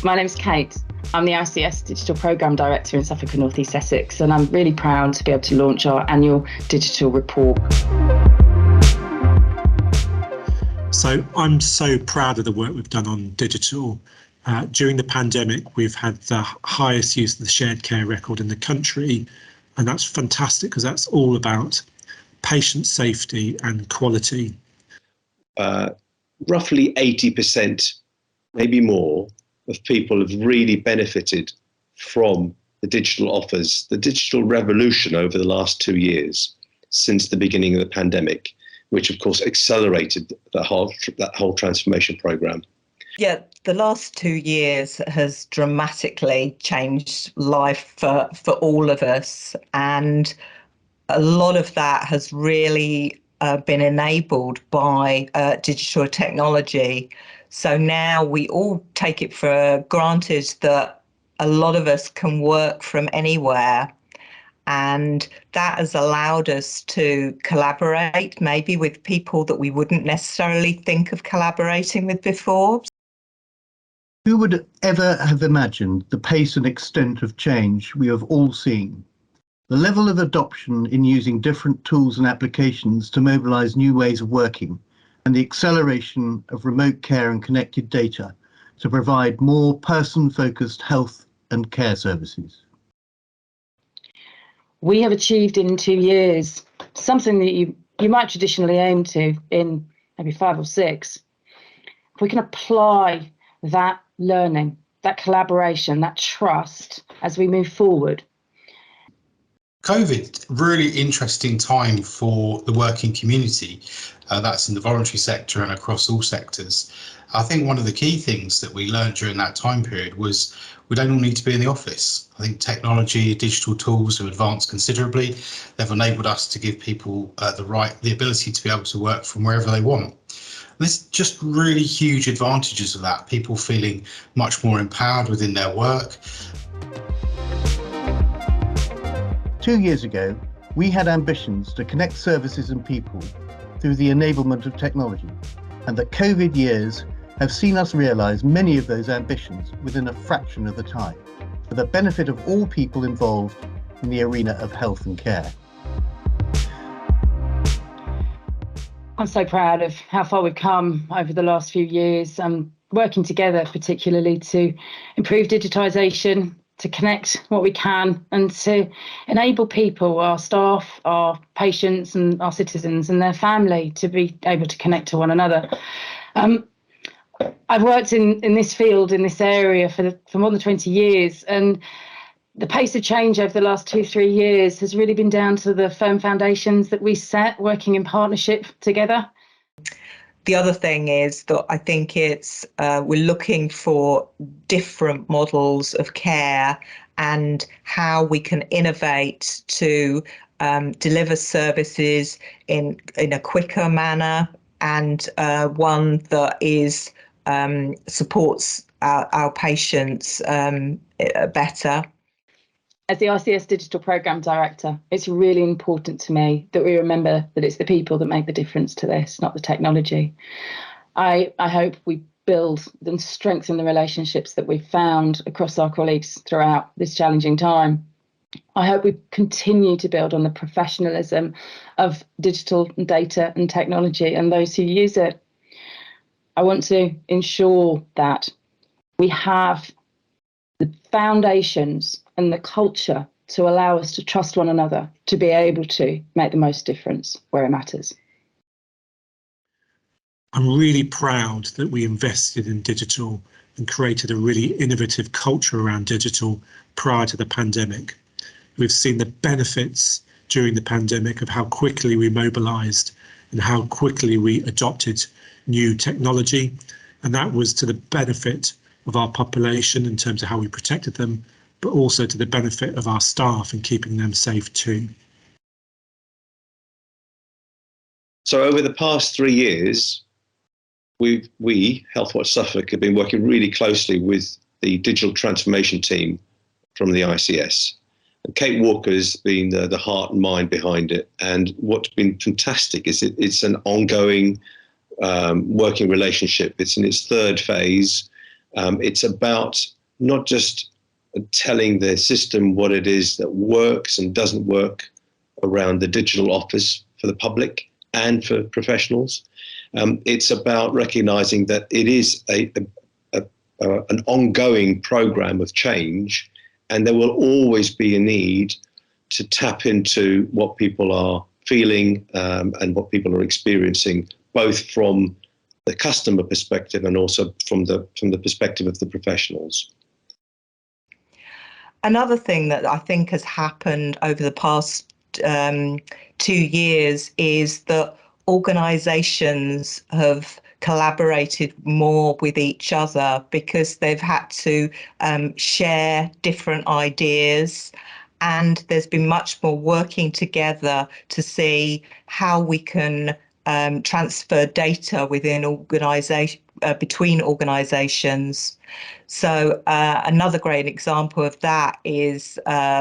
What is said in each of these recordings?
My name's Kate. I'm the ICS Digital Programme Director in Suffolk and North East Essex, and I'm really proud to be able to launch our annual digital report. So I'm so proud of the work we've done on digital. During the pandemic, we've had the highest use of the shared care record in the country, and that's fantastic because that's all about patient safety and quality. Roughly 80%, maybe more, of people have really benefited from the digital offers, the digital revolution over the last 2 years since the beginning of the pandemic, which of course accelerated that whole transformation program. Yeah, the last 2 years has dramatically changed life for all of us, and a lot of that has really been enabled by digital technology. So now we all take it for granted that a lot of us can work from anywhere, and that has allowed us to collaborate maybe with people that we wouldn't necessarily think of collaborating with before. Who would ever have imagined the pace and extent of change we have all seen? The level of adoption in using different tools and applications to mobilise new ways of working, and the acceleration of remote care and connected data to provide more person-focused health and care services. We have achieved in 2 years something that you might traditionally aim to in maybe 5 or 6. If we can apply that learning, that collaboration, that trust as we move forward. COVID, really interesting time for the working community. That's in the voluntary sector and across all sectors. I think one of the key things that we learned during that time period was we don't all need to be in the office. I think technology, digital tools have advanced considerably. They've enabled us to give people the ability to be able to work from wherever they want. And there's just really huge advantages of that. People feeling much more empowered within their work. 2 years ago, we had ambitions to connect services and people through the enablement of technology, and the COVID years have seen us realise many of those ambitions within a fraction of the time, for the benefit of all people involved in the arena of health and care. I'm so proud of how far we've come over the last few years, working together particularly to improve digitisation, to connect what we can and to enable people, our staff, our patients and our citizens and their family to be able to connect to one another. I've worked in this field, in this area for more than 20 years, and the pace of change over the last 2-3 years has really been down to the firm foundations that we set working in partnership together. The other thing is that I think we're looking for different models of care and how we can innovate to deliver services in a quicker manner and one that is supports our patients better. As the ICS Digital Programme Director, it's really important to me that we remember that it's the people that make the difference to this, not the technology. I hope we build and strengthen the relationships that we've found across our colleagues throughout this challenging time. I hope we continue to build on the professionalism of digital data and technology and those who use it. I want to ensure that we have the foundations and the culture to allow us to trust one another, to be able to make the most difference where it matters. I'm really proud that we invested in digital and created a really innovative culture around digital prior to the pandemic. We've seen the benefits during the pandemic of how quickly we mobilised and how quickly we adopted new technology, and that was to the benefit of our population in terms of how we protected them, but also to the benefit of our staff and keeping them safe too. So over the past 3 years, we, Healthwatch Suffolk, have been working really closely with the digital transformation team from the ICS. And Kate Walker's been the heart and mind behind it. And what's been fantastic is it's an ongoing working relationship. It's in its third phase. It's about not just telling the system what it is that works and doesn't work around the digital office for the public and for professionals. It's about recognizing that it is an ongoing program of change, and there will always be a need to tap into what people are feeling and what people are experiencing, both from the customer perspective and also from the perspective of the professionals. Another thing that I think has happened over the past 2 years is that organisations have collaborated more with each other because they've had to share different ideas, and there's been much more working together to see how we can transfer data within between organisations. So another great example of that is,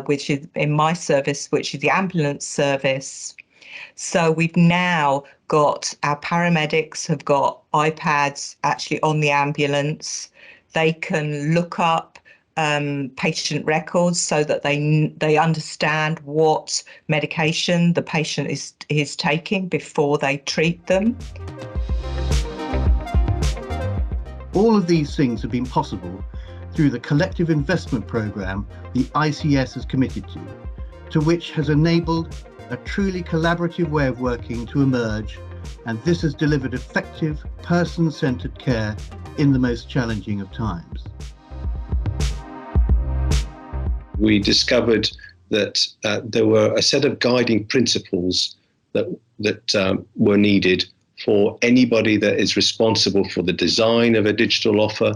which is in my service, which is the ambulance service. So we've now got our paramedics have got iPads actually on the ambulance. They can look up patient records so that they understand what medication the patient is taking before they treat them. All of these things have been possible through the collective investment programme the ICS has committed to which has enabled a truly collaborative way of working to emerge, and this has delivered effective, person-centred care in the most challenging of times. We discovered that there were a set of guiding principles that were needed for anybody that is responsible for the design of a digital offer,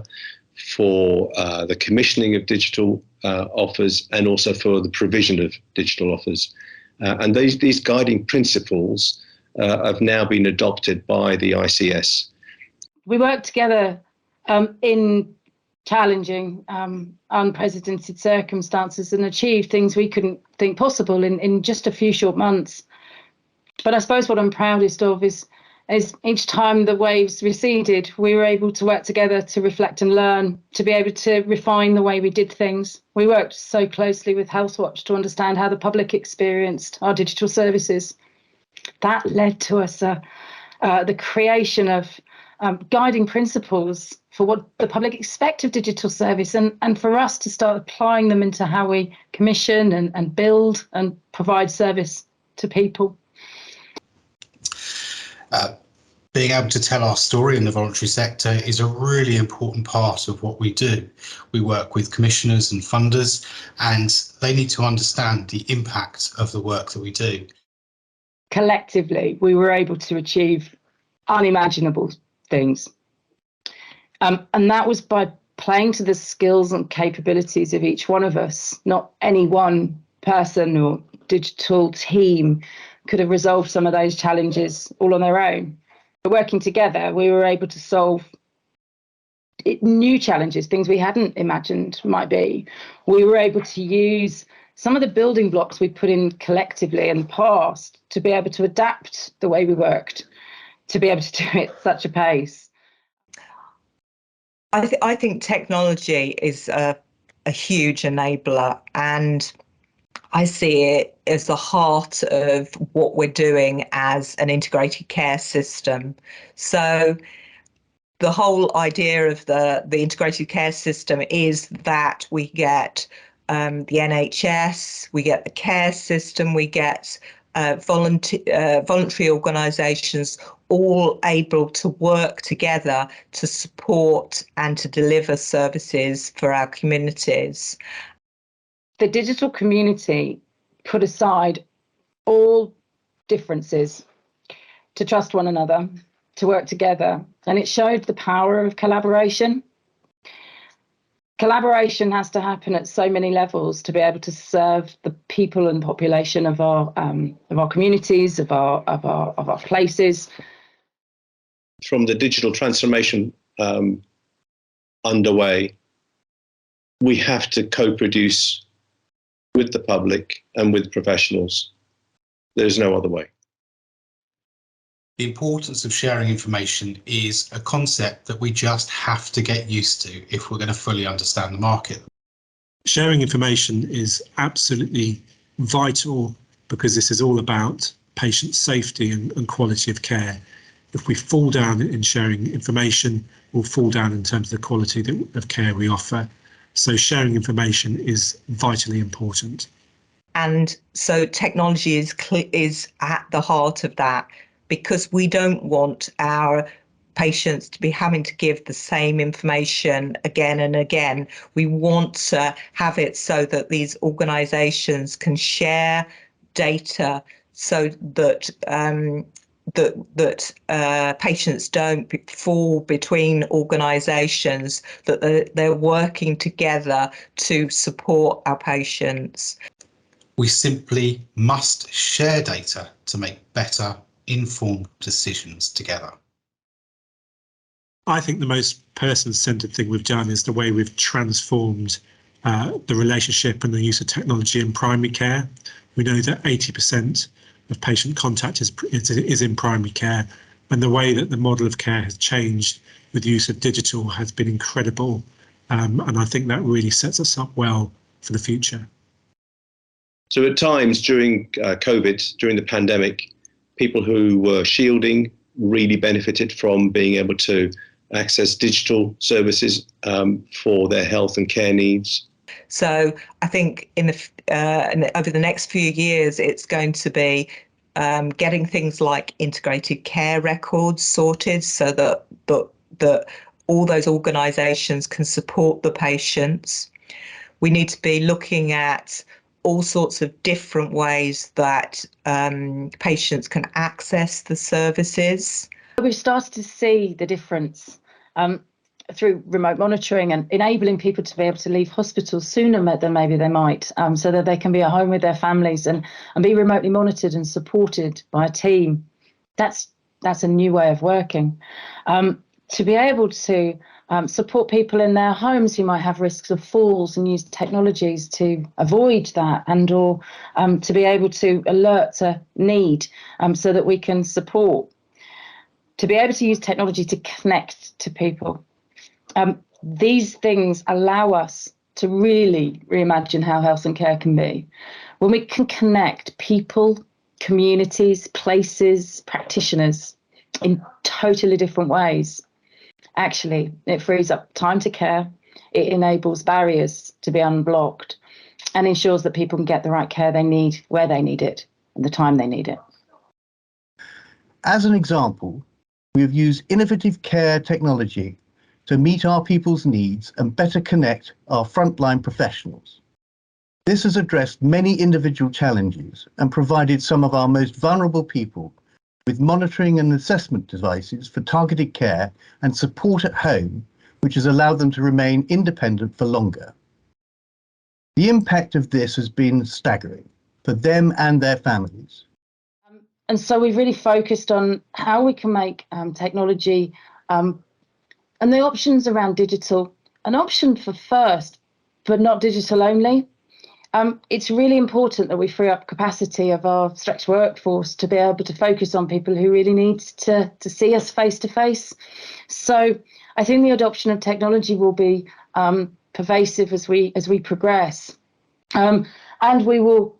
for the commissioning of digital offers, and also for the provision of digital offers. And these guiding principles have now been adopted by the ICS. We worked together in challenging, unprecedented circumstances and achieved things we couldn't think possible in just a few short months. But I suppose what I'm proudest of is each time the waves receded, we were able to work together to reflect and learn, to be able to refine the way we did things. We worked so closely with Healthwatch to understand how the public experienced our digital services. That led to us the creation of guiding principles for what the public expect of digital service, and for us to start applying them into how we commission and build and provide service to people. Being able to tell our story in the voluntary sector is a really important part of what we do. We work with commissioners and funders, and they need to understand the impact of the work that we do. Collectively, we were able to achieve unimaginable things. And that was by playing to the skills and capabilities of each one of us. Not any one person or digital team could have resolved some of those challenges all on their own. But working together, we were able to solve new challenges, things we hadn't imagined might be. We were able to use some of the building blocks we put in collectively in the past to be able to adapt the way we worked, to be able to do it at such a pace. I think technology is a huge enabler, and I see it as the heart of what we're doing as an integrated care system. So the whole idea of the integrated care system is that we get the NHS, we get the care system, we get voluntary organisations all able to work together to support and to deliver services for our communities. The digital community put aside all differences to trust one another, to work together, and it showed the power of collaboration. Collaboration has to happen at so many levels to be able to serve the people and population of our communities, of our places. From the digital transformation underway, we have to co-produce with the public and with professionals. There's no other way. The importance of sharing information is a concept that we just have to get used to if we're going to fully understand the market. Sharing information is absolutely vital because this is all about patient safety and quality of care. If we fall down in sharing information, we'll fall down in terms of the quality of care we offer. So sharing information is vitally important. And so technology is at the heart of that, because we don't want our patients to be having to give the same information again and again. We want to have it so that these organisations can share data so that patients don't fall between organisations, that they're working together to support our patients. We simply must share data to make better informed decisions together. I think the most person-centred thing we've done is the way we've transformed the relationship and the use of technology in primary care. We know that 80% of patient contact is in primary care, and the way that the model of care has changed with the use of digital has been incredible, and I think that really sets us up well for the future. So at times during COVID, during the pandemic, people who were shielding really benefited from being able to access digital services for their health and care needs. So I think over the next few years, it's going to be getting things like integrated care records sorted so that all those organisations can support the patients. We need to be looking at all sorts of different ways that patients can access the services. We've started to see the difference through remote monitoring and enabling people to be able to leave hospitals sooner than maybe they might, so that they can be at home with their families and be remotely monitored and supported by a team. That's a new way of working. To be able to support people in their homes who might have risks of falls and use technologies to avoid that, and or to be able to alert a need so that we can support. To be able to use technology to connect to people. These things allow us to really reimagine how health and care can be. When we can connect people, communities, places, practitioners in totally different ways, actually, it frees up time to care, it enables barriers to be unblocked, and ensures that people can get the right care they need, where they need it, and the time they need it. As an example, we have used innovative care technology to meet our people's needs and better connect our frontline professionals. This has addressed many individual challenges and provided some of our most vulnerable people with monitoring and assessment devices for targeted care and support at home, which has allowed them to remain independent for longer. The impact of this has been staggering for them and their families. And so we've really focused on how we can make technology and the options around digital an option for first, but not digital only. It's really important that we free up capacity of our stretched workforce to be able to focus on people who really need to see us face to face. So I think the adoption of technology will be pervasive as we progress, and we will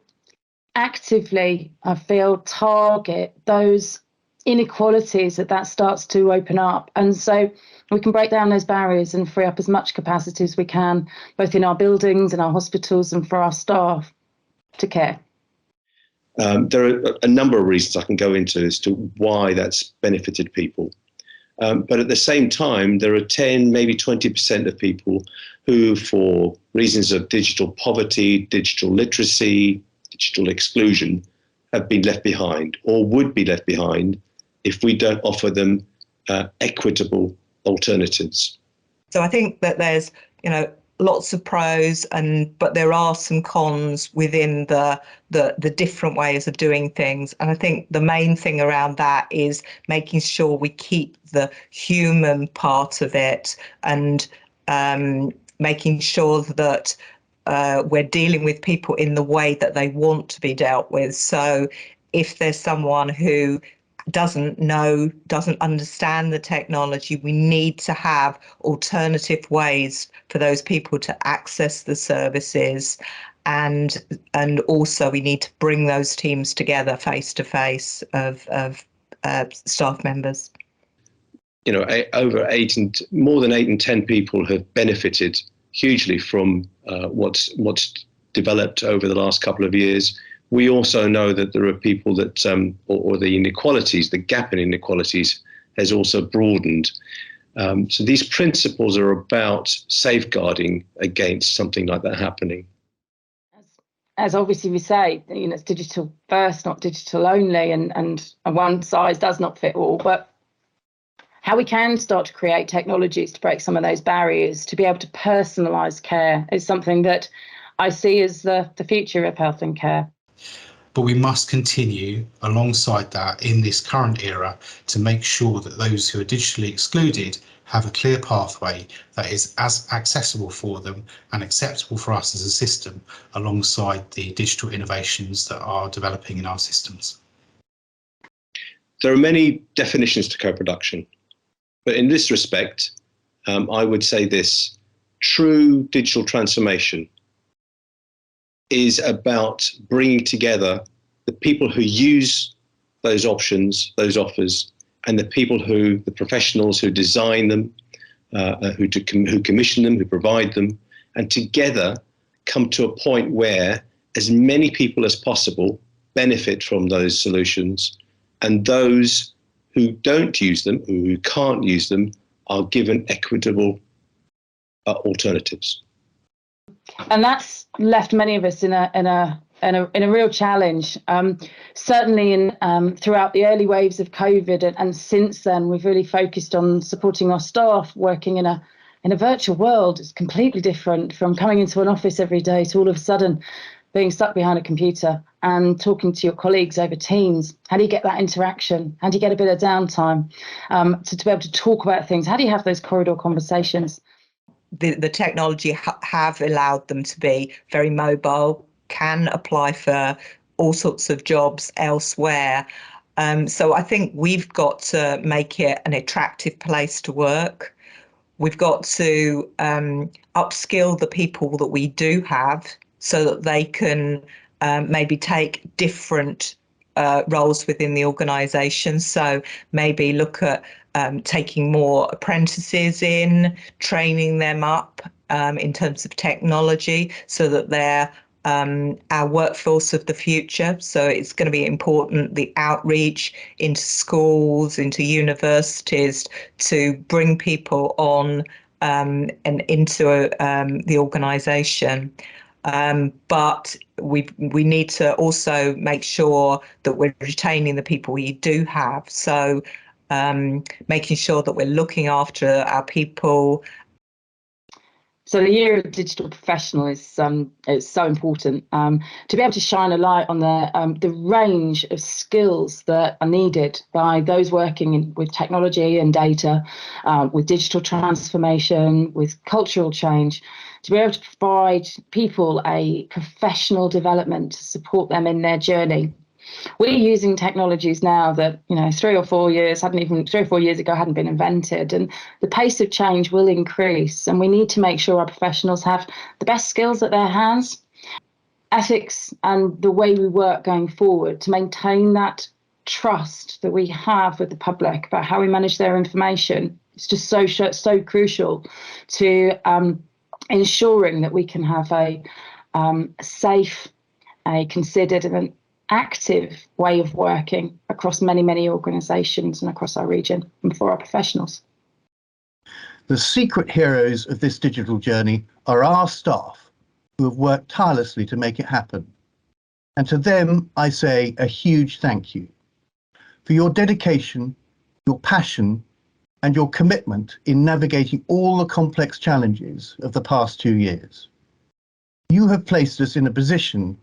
actively, I feel, target those inequalities that starts to open up. And so we can break down those barriers and free up as much capacity as we can, both in our buildings and our hospitals and for our staff to care. There are a number of reasons I can go into as to why that's benefited people. But at the same time, there are 10, maybe 20% of people who, for reasons of digital poverty, digital literacy, digital exclusion, have been left behind or would be left behind if we don't offer them equitable alternatives. So I think that there's, lots of pros, but there are some cons within the different ways of doing things. And I think the main thing around that is making sure we keep the human part of it, and making sure that we're dealing with people in the way that they want to be dealt with. So if there's someone who doesn't understand the technology. We need to have alternative ways for those people to access the services, and also we need to bring those teams together face to face of staff members. You know, more than 8 in 10 people have benefited hugely from what's developed over the last couple of years. We also know that there are people that, or the inequalities, the gap in inequalities has also broadened. So these principles are about safeguarding against something like that happening. As obviously we say, you know, it's digital first, not digital only, and one size does not fit all. But how we can start to create technologies to break some of those barriers, to be able to personalise care, is something that I see as the future of health and care. But we must continue alongside that in this current era to make sure that those who are digitally excluded have a clear pathway that is as accessible for them and acceptable for us as a system, alongside the digital innovations that are developing in our systems. There are many definitions to co-production, but in this respect, I would say this: true digital transformation is about bringing together the people who use those options, those offers, and the professionals who design them, who commission them, who provide them, and together come to a point where as many people as possible benefit from those solutions, and those who don't use them, who can't use them, are given equitable alternatives. And that's left many of us in a real challenge. Certainly throughout the early waves of COVID, and since then, we've really focused on supporting our staff working in a virtual world. It's completely different from coming into an office every day to all of a sudden being stuck behind a computer and talking to your colleagues over Teams. How do you get that interaction? How do you get a bit of downtime to be able to talk about things? How do you have those corridor conversations? The technology have allowed them to be very mobile, can apply for all sorts of jobs elsewhere. So I think we've got to make it an attractive place to work. We've got to upskill the people that we do have so that they can maybe take different roles within the organisation. So maybe look at taking more apprentices in, training them up in terms of technology so that they're our workforce of the future. So it's going to be important, the outreach into schools, into universities, to bring people on and into the organisation. But we need to also make sure that we're retaining the people we do have. So making sure that we're looking after our people. So the year of digital professional is so important to be able to shine a light on the range of skills that are needed by those working with technology and data, with digital transformation, with cultural change, to be able to provide people a professional development to support them in their journey. We're using technologies now that, 3 or 4 years ago hadn't been invented, and the pace of change will increase, and we need to make sure our professionals have the best skills at their hands. Ethics and the way we work going forward to maintain that trust that we have with the public about how we manage their information, it's just so crucial to ensuring that we can have a safe, a considered and an active way of working across many organisations and across our region and for our professionals. The secret heroes of this digital journey are our staff, who have worked tirelessly to make it happen. And to them, I say a huge thank you for your dedication, your passion, and your commitment in navigating all the complex challenges of the past 2 years. You have placed us in a position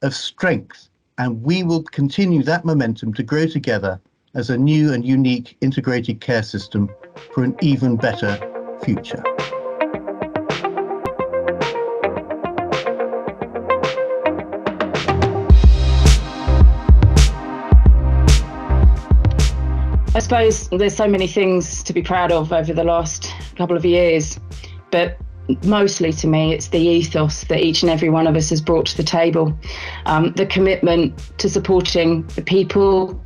of strength, and we will continue that momentum to grow together as a new and unique integrated care system for an even better future. suppose there's so many things to be proud of over the last couple of years, but mostly to me, it's the ethos that each and every one of us has brought to the table. The commitment to supporting the people,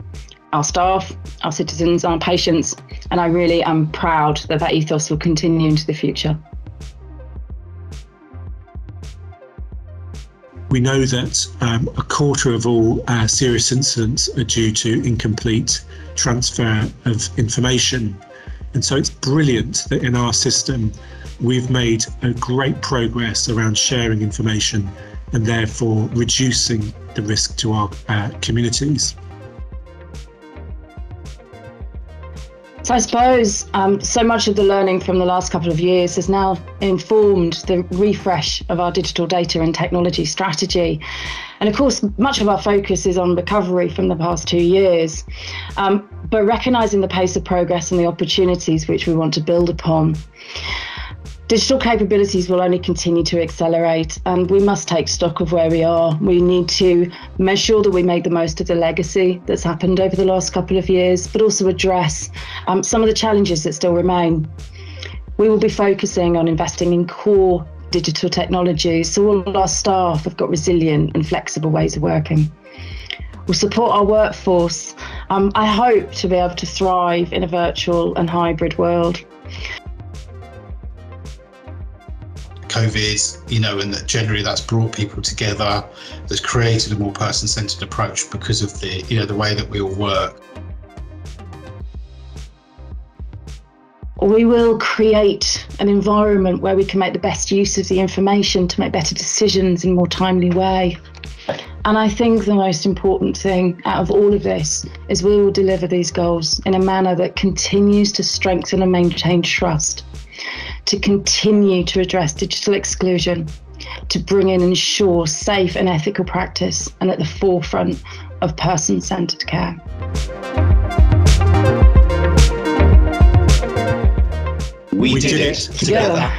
our staff, our citizens, our patients, and I really am proud that that ethos will continue into the future. We know that a quarter of all serious incidents are due to incomplete transfer of information. And so it's brilliant that in our system, we've made a great progress around sharing information and therefore reducing the risk to our communities. So I suppose so much of the learning from the last couple of years has now informed the refresh of our digital data and technology strategy. And of course, much of our focus is on recovery from the past 2 years, but recognising the pace of progress and the opportunities which we want to build upon. Digital capabilities will only continue to accelerate, and we must take stock of where we are. We need to make sure that we make the most of the legacy that's happened over the last couple of years, but also address some of the challenges that still remain. We will be focusing on investing in core digital technologies so all our staff have got resilient and flexible ways of working. We'll support our workforce. I hope to be able to thrive in a virtual and hybrid world. COVID, and that generally that's brought people together, that's created a more person-centered approach because of the way that we all work. We will create an environment where we can make the best use of the information to make better decisions in a more timely way. And I think the most important thing out of all of this is we will deliver these goals in a manner that continues to strengthen and maintain trust, to continue to address digital exclusion, to bring in and ensure safe and ethical practice, and at the forefront of person-centred care. We did it together.